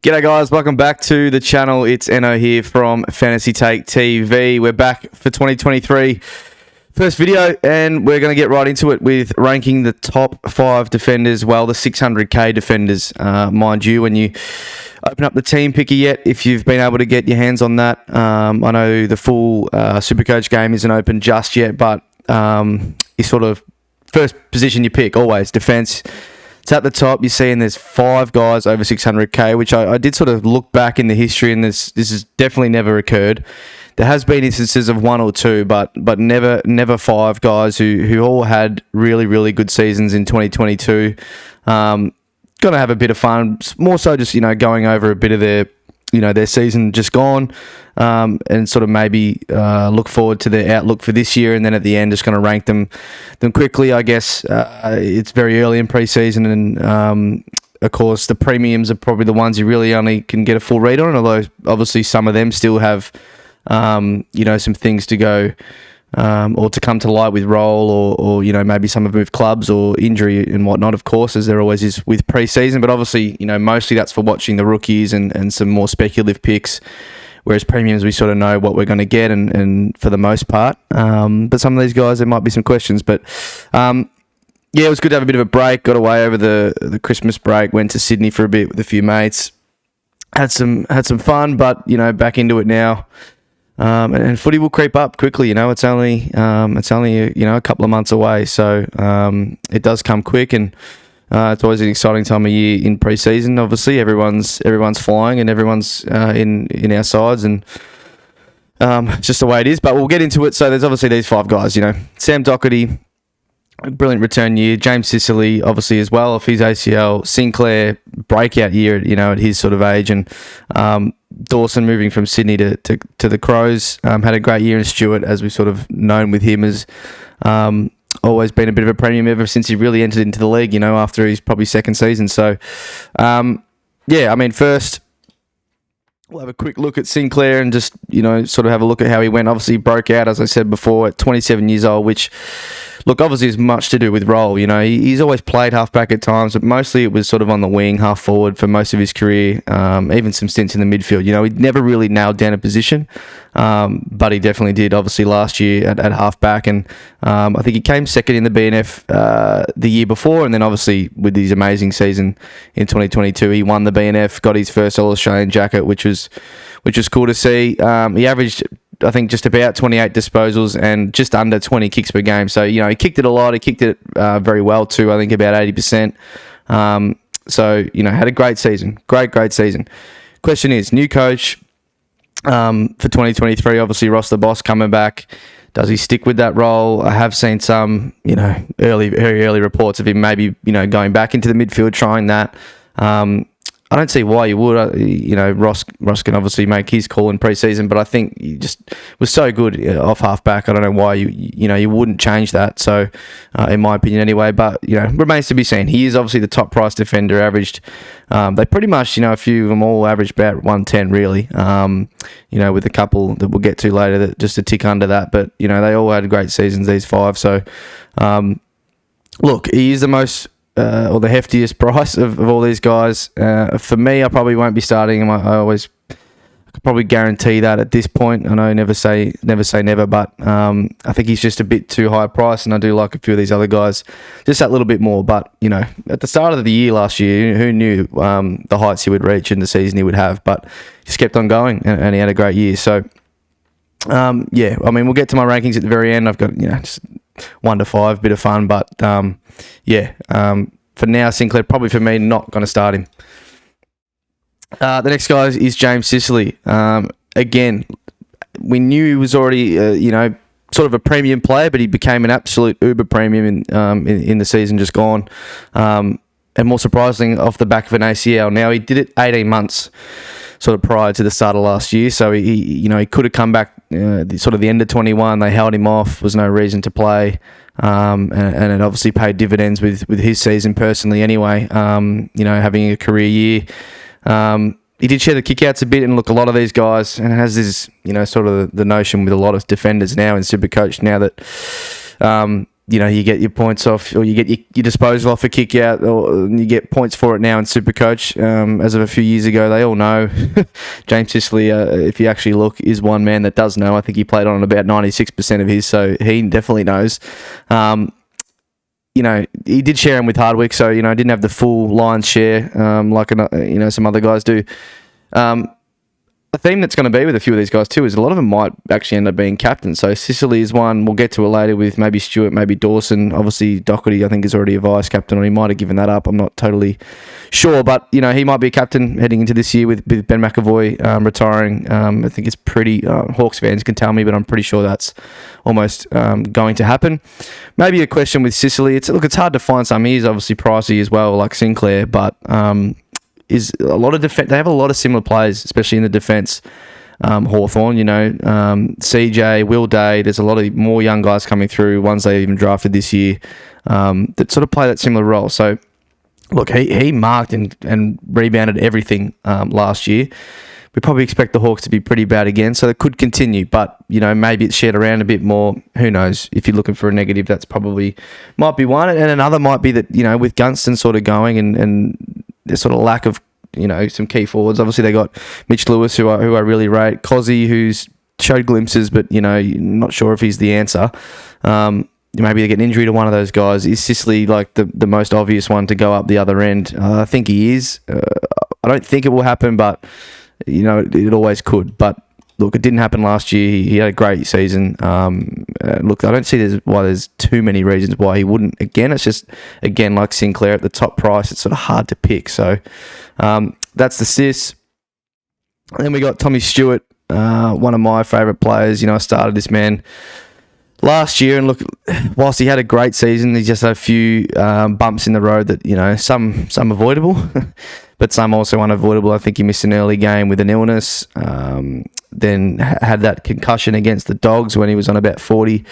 G'day guys, welcome back to the channel. It's Enno here from Fantasy Take TV. We're back for 2023 first video, and we're going to get right into it with ranking the top 5 defenders, well, the 600k defenders, mind you, when you open up the team picker yet, if you've been able to get your hands on that. I know the full SUPERCOACH game isn't open just yet, but you sort of first position you pick, always defense. It's at the top. You're seeing there's 5 guys over 600k, which I did sort of look back in the history, and this has definitely never occurred. There has been instances of 1 or 2, but never 5 guys who all had really good seasons in 2022. Going to have a bit of fun, more so just going over a bit of their season just gone, and sort of maybe look forward to their outlook for this year, and then at the end just going to rank them quickly. I guess it's very early in pre-season, and of course the premiums are probably the ones you really only can get a full read on, although obviously some of them still have some things to go or to come to light with role, or maybe some have moved clubs or injury and whatnot, of course, as there always is with pre-season. But obviously, mostly that's for watching the rookies and some more speculative picks, whereas premiums, we sort of know what we're going to get, and for the most part. But some of these guys, there might be some questions. But it was good to have a bit of a break. Got away over the Christmas break, went to Sydney for a bit with a few mates. Had some fun, but back into it now. And footy will creep up quickly. It's only a couple of months away, so it does come quick, and it's always an exciting time of year in pre-season. Obviously, everyone's flying, and everyone's in our sides, and it's just the way it is. But we'll get into it. So there's obviously these 5 guys. Sam Doherty, brilliant return year. James Sicily, obviously, as well, off his ACL. Sinclair, breakout year, at his sort of age, and Dawson moving from Sydney to the Crows, had a great year. In Stewart, as we've sort of known with him, as always been a bit of a premium ever since he really entered into the league, after his probably second season. So, first, we'll have a quick look at Sinclair and just, sort of have a look at how he went. Obviously, he broke out, as I said before, at 27 years old, which, look, obviously is much to do with role. He's always played halfback at times, but mostly it was sort of on the wing, half forward for most of his career, even some stints in the midfield. He never really nailed down a position, but he definitely did, obviously, last year at halfback. And I think he came second in the BNF the year before, and then obviously with his amazing season in 2022, he won the BNF, got his first All-Australian jacket, which was cool to see. He averaged, I think, just about 28 disposals and just under 20 kicks per game. So, he kicked it a lot. He kicked it very well too, I think about 80%. So, had a great season. Great season. Question is, new coach for 2023, obviously Ross the Boss coming back. Does he stick with that role? I have seen some, very early reports of him maybe, going back into the midfield, trying that. I don't see why you would. Ross can obviously make his call in pre-season, but I think he just was so good off half-back. I don't know why you wouldn't change that. So, in my opinion, anyway. But remains to be seen. He is obviously the top price defender. Averaged, they pretty much, a few of them all averaged about 110 really. With a couple that we'll get to later that just a tick under that. But they all had great seasons, these 5. So, look, he is the most. Or the heftiest price of all these guys. For me, I probably won't be starting him. I could probably guarantee that at this point. I know never say never, but I think he's just a bit too high price, and I do like a few of these other guys just that little bit more. But at the start of the year last year, who knew the heights he would reach and the season he would have? But just kept on going, and he had a great year. So we'll get to my rankings at the very end. I've got just 1 to 5, bit of fun, but for now, Sinclair, probably for me, not going to start him. The next guy is James Sicily. Again, we knew he was already, sort of a premium player, but he became an absolute uber premium in the season just gone. And more surprisingly, off the back of an ACL. Now, he did it 18 months sort of prior to the start of last year, so he could have come back sort of the end of 21. They held him off. Was no reason to play. And it obviously paid dividends with his season personally anyway, having a career year. He did share the kickouts a bit, and look, a lot of these guys, and it has this, sort of the notion with a lot of defenders now in SUPERCOACH now that, you get your points off, or you get your disposal off a kick out, or you get points for it now in SUPERCOACH. As of a few years ago, they all know. James Sicily, if you actually look, is one man that does know. I think he played on about 96% of his, so he definitely knows. He did share him with Hardwick, so, didn't have the full lion's share like, some other guys do. The theme that's going to be with a few of these guys too is a lot of them might actually end up being captains. So Sicily is one. We'll get to it later with maybe Stewart, maybe Dawson. Obviously, Doherty, I think, is already a vice captain, or he might have given that up. I'm not totally sure, but he might be a captain heading into this year with Ben McAvoy retiring. I think it's pretty. Hawks fans can tell me, but I'm pretty sure that's almost going to happen. Maybe a question with Sicily. It's hard to find some. He is obviously pricey as well, like Sinclair, but. Is a lot of defense. They have a lot of similar players, especially in the defense. Hawthorn, CJ, Will Day. There's a lot of more young guys coming through. Ones they even drafted this year that sort of play that similar role. So, look, he marked and rebounded everything last year. We probably expect the Hawks to be pretty bad again, so it could continue. But maybe it's shared around a bit more. Who knows? If you're looking for a negative, that's probably might be one, and another might be that with Gunston sort of going and there's sort of lack of, some key forwards. Obviously, they got Mitch Lewis, who I really rate. Cozzy, who's showed glimpses, but, not sure if he's the answer. Maybe they get an injury to one of those guys. Is Sicily like the most obvious one to go up the other end? I think he is. I don't think it will happen, but, it always could. But, look, it didn't happen last year. He had a great season. Look, I don't see why there's too many reasons why he wouldn't. Again, it's just, like Sinclair at the top price, it's sort of hard to pick. So that's the Sis. And then we got Tommy Stewart, one of my favourite players. I started this man last year, and look, whilst he had a great season, he just had a few bumps in the road that, some avoidable, but some also unavoidable. I think he missed an early game with an illness. Then had that concussion against the Dogs when he was on about 40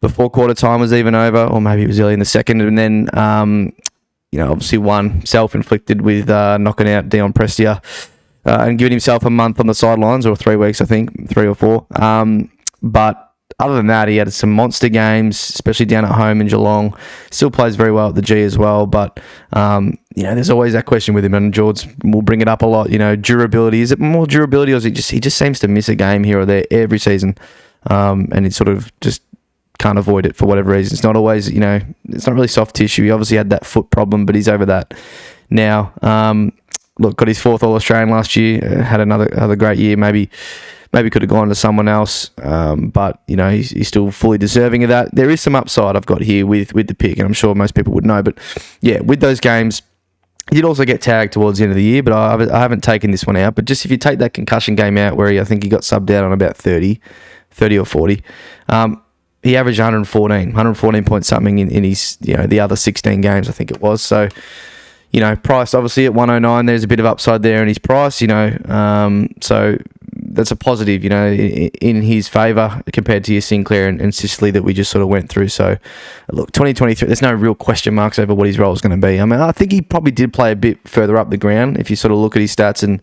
before quarter time was even over, or maybe it was early in the second. And then, obviously one self-inflicted with knocking out Dion Prestia and giving himself a month on the sidelines, or 3 weeks, I think, 3 or 4. But other than that, he had some monster games, especially down at home in Geelong. Still plays very well at the G as well, but there's always that question with him, and George will bring it up a lot. Durability. Is it more durability, or is he just seems to miss a game here or there every season, and he sort of just can't avoid it for whatever reason. It's not always, it's not really soft tissue. He obviously had that foot problem, but he's over that now. Look, got his 4th All-Australian last year. Had another great year. Maybe could have gone to someone else, but he's still fully deserving of that. There is some upside I've got here with the pick, and I'm sure most people would know. But yeah, with those games, he did also get tagged towards the end of the year, but I haven't taken this one out. But just if you take that concussion game out, where I think he got subbed out on about 30 or 40, he averaged 114 point something in his the other 16 games, I think it was. So priced obviously at 109, there's a bit of upside there in his price. So that's a positive, in his favour compared to your Sinclair and Sicily that we just sort of went through. So, look, 2023, there's no real question marks over what his role is going to be. I mean, I think he probably did play a bit further up the ground if you sort of look at his stats and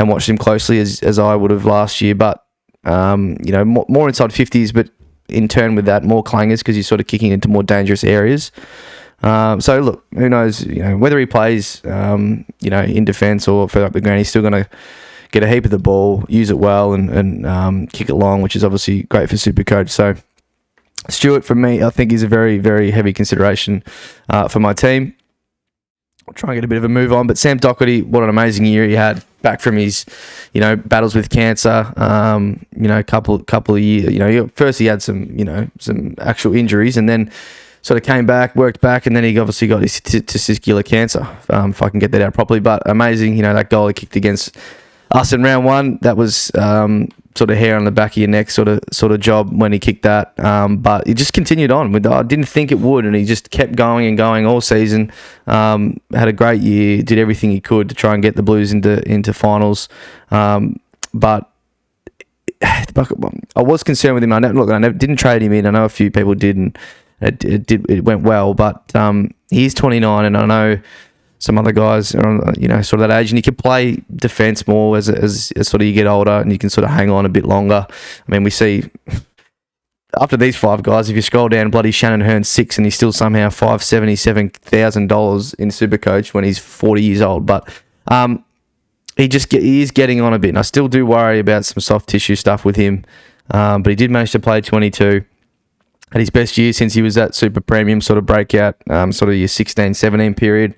watch him closely as I would have last year. But, more inside 50s, but in turn with that, more clangers because he's sort of kicking into more dangerous areas. So, look, who knows, whether he plays, in defence or further up the ground, he's still going to get a heap of the ball, use it well, and kick it long, which is obviously great for SUPERCOACH. So, Stewart, for me, I think is a very, very heavy consideration for my team. I'll try and get a bit of a move on. But Sam Doherty, what an amazing year he had, back from his, battles with cancer. Couple of years. First he had some actual injuries, and then sort of came back, worked back, and then he obviously got his testicular cancer. If I can get that out properly, but amazing. That goal he kicked against us in round 1, that was sort of hair on the back of your neck sort of job when he kicked that. But he just continued on. I didn't think it would, and he just kept going and going all season. Had a great year, did everything he could to try and get the Blues into finals. But I was concerned with him. I didn't trade him in. I know a few people did, and it went well. But he's 29, and I know some other guys are on, sort of that age, and you can play defence more as sort of you get older, and you can sort of hang on a bit longer. I mean, we see after these 5 guys, if you scroll down, bloody Shannon Hearn's 6, and he's still somehow $577,000 in Supercoach when he's 40 years old. But he is getting on a bit, and I still do worry about some soft tissue stuff with him. But he did manage to play 22 at his best year since he was at Super Premium sort of breakout, sort of your 16-17 period.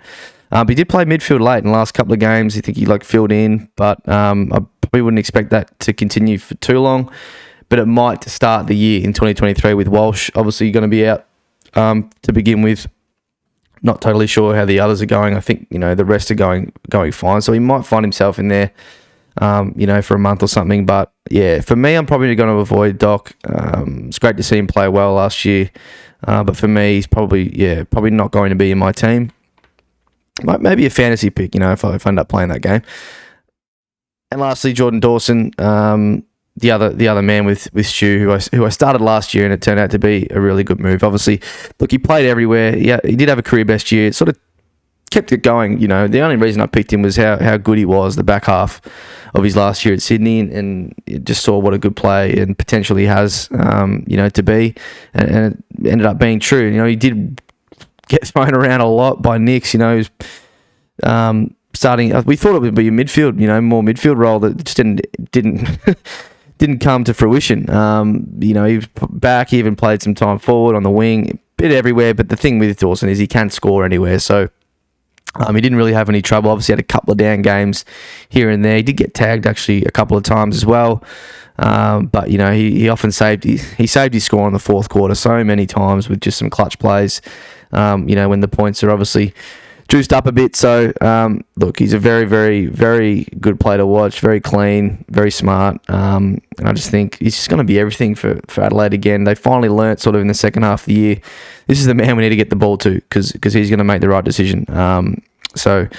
But he did play midfield late in the last couple of games. I think he filled in, but I probably wouldn't expect that to continue for too long. But it might to start the year in 2023 with Walsh. Obviously, going to be out to begin with. Not totally sure how the others are going. I think the rest are going fine. So he might find himself in there, for a month or something. But yeah, for me, I'm probably going to avoid Doc. It's great to see him play well last year, but for me, he's probably not going to be in my team. Maybe a fantasy pick, if I end up playing that game. And lastly, Jordan Dawson, the other man with Stu, who I started last year, and it turned out to be a really good move. Obviously, look, he played everywhere. Yeah, he did have a career best year. It sort of kept it going. The only reason I picked him was how good he was the back half of his last year at Sydney, and just saw what a good play and potential he has, to be, and it ended up being true. He did get thrown around a lot by Knicks. He was starting. We thought it would be a midfield, more midfield role that just didn't come to fruition. He was back. He even played some time forward on the wing, a bit everywhere. But the thing with Dawson is he can score anywhere. So he didn't really have any trouble. Obviously, had a couple of down games here and there. He did get tagged actually a couple of times as well. But he often saved his score in the fourth quarter so many times with just some clutch plays. When the points are obviously juiced up a bit. So, look, he's a very, very, very good player to watch. Very clean, very smart. And I just think he's just going to be everything for Adelaide again. They finally learnt sort of in the second half of the year, this is the man we need to get the ball to, because he's going to make the right decision. So,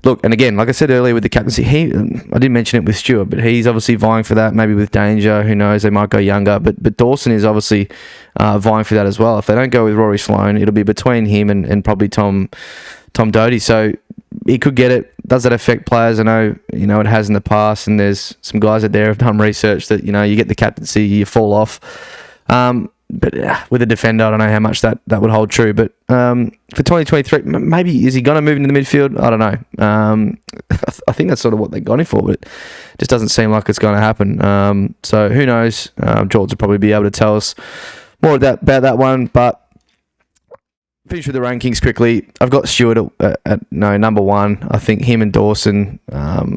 look, and again, like I said earlier with the captaincy, I didn't mention it with Stewart, but he's obviously vying for that, maybe with Danger. Who knows? They might go younger. But Dawson is obviously vying for that as well. If they don't go with Rory Sloane, it'll be between him and probably Tom Doherty. So he could get it. Does that affect players? I know, it has in the past, and there's some guys out there who've done research that, you get the captaincy, you fall off. But with a defender, I don't know how much that would hold true. But for 2023, maybe, is he going to move into the midfield? I don't know. I think that's sort of what they got him for, but it just doesn't seem like it's going to happen. So who knows? George will probably be able to tell us more about that one. But finish with the rankings quickly. I've got Stewart at number 1. I think him and Dawson are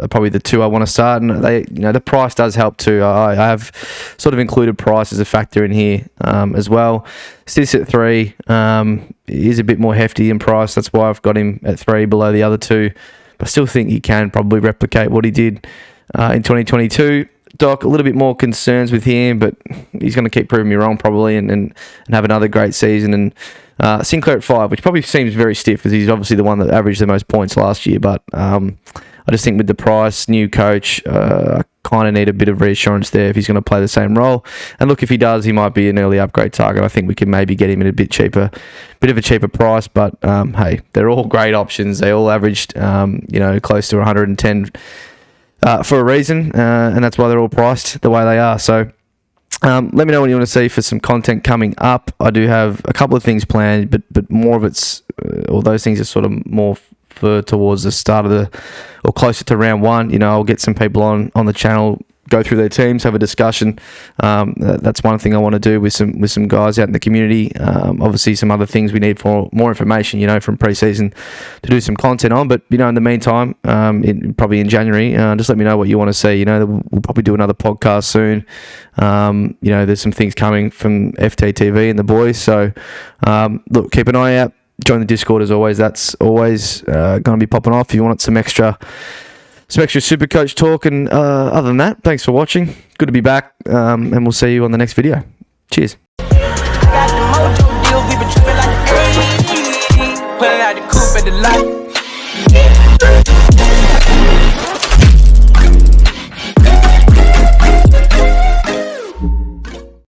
probably the 2 I want to start, and they, the price does help too. I have sort of included price as a factor in here as well. Sits at 3. He is a bit more hefty in price. That's why I've got him at 3 below the other 2. But I still think he can probably replicate what he did in 2022. Doc, a little bit more concerns with him, but he's going to keep proving me wrong probably, and have another great season. And Sinclair at 5, which probably seems very stiff because he's obviously the one that averaged the most points last year. But I just think with the price, new coach, I kind of need a bit of reassurance there if he's going to play the same role. And look, if he does, he might be an early upgrade target. I think we can maybe get him at a bit of a cheaper price. But hey, they're all great options. They all averaged, close to 110 for a reason, and that's why they're all priced the way they are. So let me know what you want to see for some content coming up. I do have a couple of things planned, but more of it's, all those things are sort of more towards the start of or closer to round 1. I'll get some people on the channel, go through their teams, have a discussion. That's one thing I want to do with some guys out in the community. Obviously, some other things we need for more information, from pre-season to do some content on. But in the meantime, probably in January, just let me know what you want to see. We'll probably do another podcast soon. There's some things coming from FTTV and the boys. So look, keep an eye out. Join the Discord as always. That's always going to be popping off if you want some extra Supercoach talk. And other than that, thanks for watching. Good to be back, and we'll see you on the next video. Cheers.